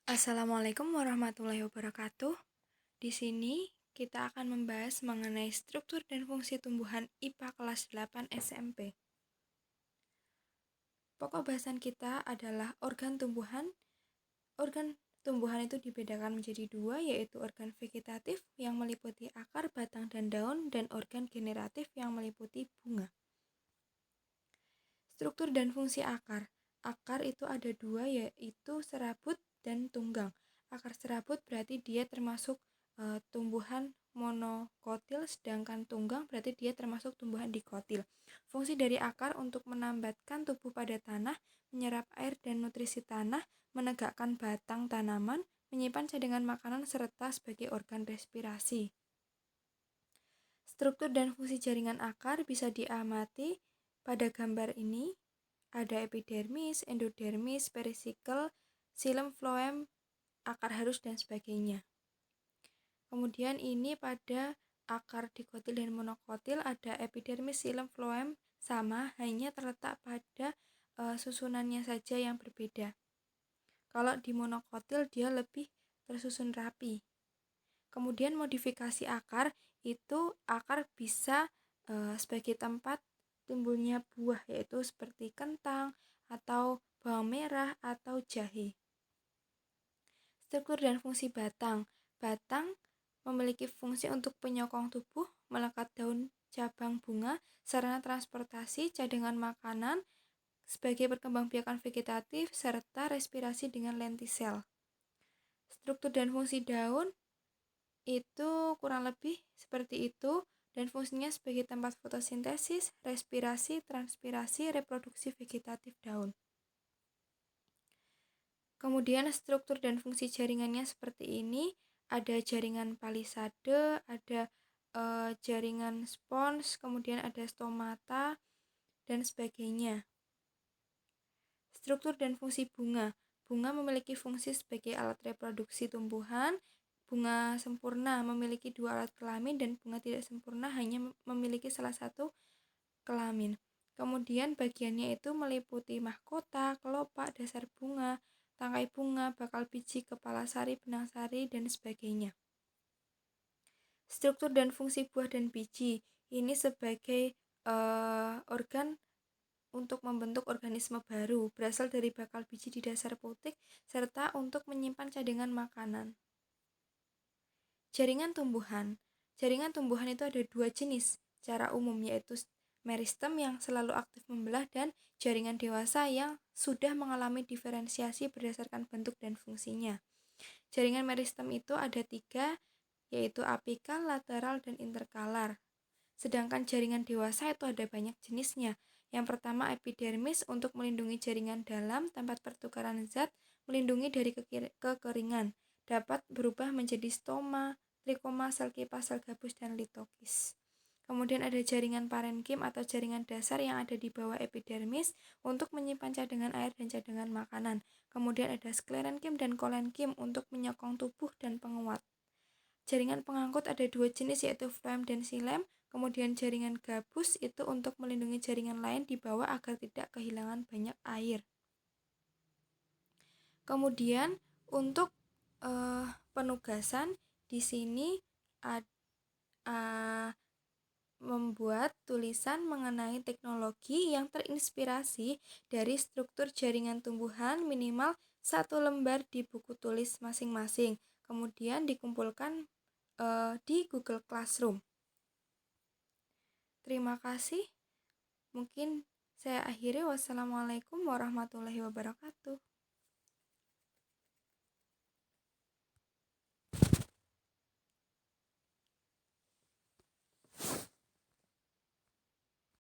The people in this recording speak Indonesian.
Assalamualaikum warahmatullahi wabarakatuh. Di sini kita akan membahas mengenai struktur dan fungsi tumbuhan IPA kelas 8 SMP. Pokok bahasan kita adalah organ tumbuhan. Organ tumbuhan itu dibedakan menjadi dua, yaitu organ vegetatif yang meliputi akar, batang, dan daun, dan organ generatif yang meliputi bunga. Struktur dan fungsi akar. Akar itu ada dua, yaitu serabut dan tunggang. Akar serabut berarti dia termasuk tumbuhan monokotil, sedangkan tunggang berarti dia termasuk tumbuhan dikotil. Fungsi dari akar untuk menambatkan tubuh pada tanah, menyerap air dan nutrisi tanah, menegakkan batang tanaman, menyimpan cadangan makanan, serta sebagai organ respirasi. Struktur dan fungsi jaringan akar bisa diamati pada gambar ini. Ada epidermis, endodermis, perisikkel, xilem, floem, akar halus, dan sebagainya. Kemudian ini pada akar dikotil dan monokotil ada epidermis, xilem, floem sama, hanya terletak pada susunannya saja yang berbeda. Kalau di monokotil dia lebih tersusun rapi. Kemudian modifikasi akar itu akar bisa sebagai tempat timbulnya buah, yaitu seperti kentang atau bawang merah atau jahe. Struktur dan fungsi batang. Batang memiliki fungsi untuk penyokong tubuh, melekat daun cabang bunga, sarana transportasi, cadangan makanan, sebagai perkembangbiakan vegetatif, serta respirasi dengan lentisel. Struktur dan fungsi daun itu kurang lebih seperti itu, dan fungsinya sebagai tempat fotosintesis, respirasi, transpirasi, reproduksi vegetatif daun. Kemudian struktur dan fungsi jaringannya seperti ini, ada jaringan palisade, ada jaringan spons, kemudian ada stomata, dan sebagainya. Struktur dan fungsi bunga. Bunga memiliki fungsi sebagai alat reproduksi tumbuhan. Bunga sempurna memiliki dua alat kelamin dan bunga tidak sempurna hanya memiliki salah satu kelamin. Kemudian bagiannya itu meliputi mahkota, kelopak, dasar bunga, tangkai bunga, bakal biji, kepala sari, benang sari, dan sebagainya. Struktur dan fungsi buah dan biji. Ini sebagai organ untuk membentuk organisme baru, berasal dari bakal biji di dasar putik, serta untuk menyimpan cadangan makanan. Jaringan tumbuhan. Jaringan tumbuhan itu ada dua jenis secara umum, yaitu meristem yang selalu aktif membelah dan jaringan dewasa yang sudah mengalami diferensiasi berdasarkan bentuk dan fungsinya. Jaringan meristem itu ada tiga, yaitu apikal, lateral, dan interkalar. Sedangkan jaringan dewasa itu ada banyak jenisnya. Yang pertama epidermis untuk melindungi jaringan dalam, tempat pertukaran zat, melindungi dari kekeringan. Dapat berubah menjadi stoma, trikoma, sel kipas, sel gabus, dan litokis. Kemudian ada jaringan parenkim atau jaringan dasar yang ada di bawah epidermis untuk menyimpan cadangan air dan cadangan makanan. Kemudian ada sklerenkim dan kolenkim untuk menyokong tubuh dan penguat. Jaringan pengangkut ada dua jenis, yaitu floem dan xilem. Kemudian jaringan gabus itu untuk melindungi jaringan lain di bawah agar tidak kehilangan banyak air. Kemudian untuk penugasan di sini membuat tulisan mengenai teknologi yang terinspirasi dari struktur jaringan tumbuhan minimal 1 lembar di buku tulis masing-masing. Kemudian dikumpulkan di Google Classroom. Terima kasih. Mungkin saya akhiri. Wassalamualaikum warahmatullahi wabarakatuh.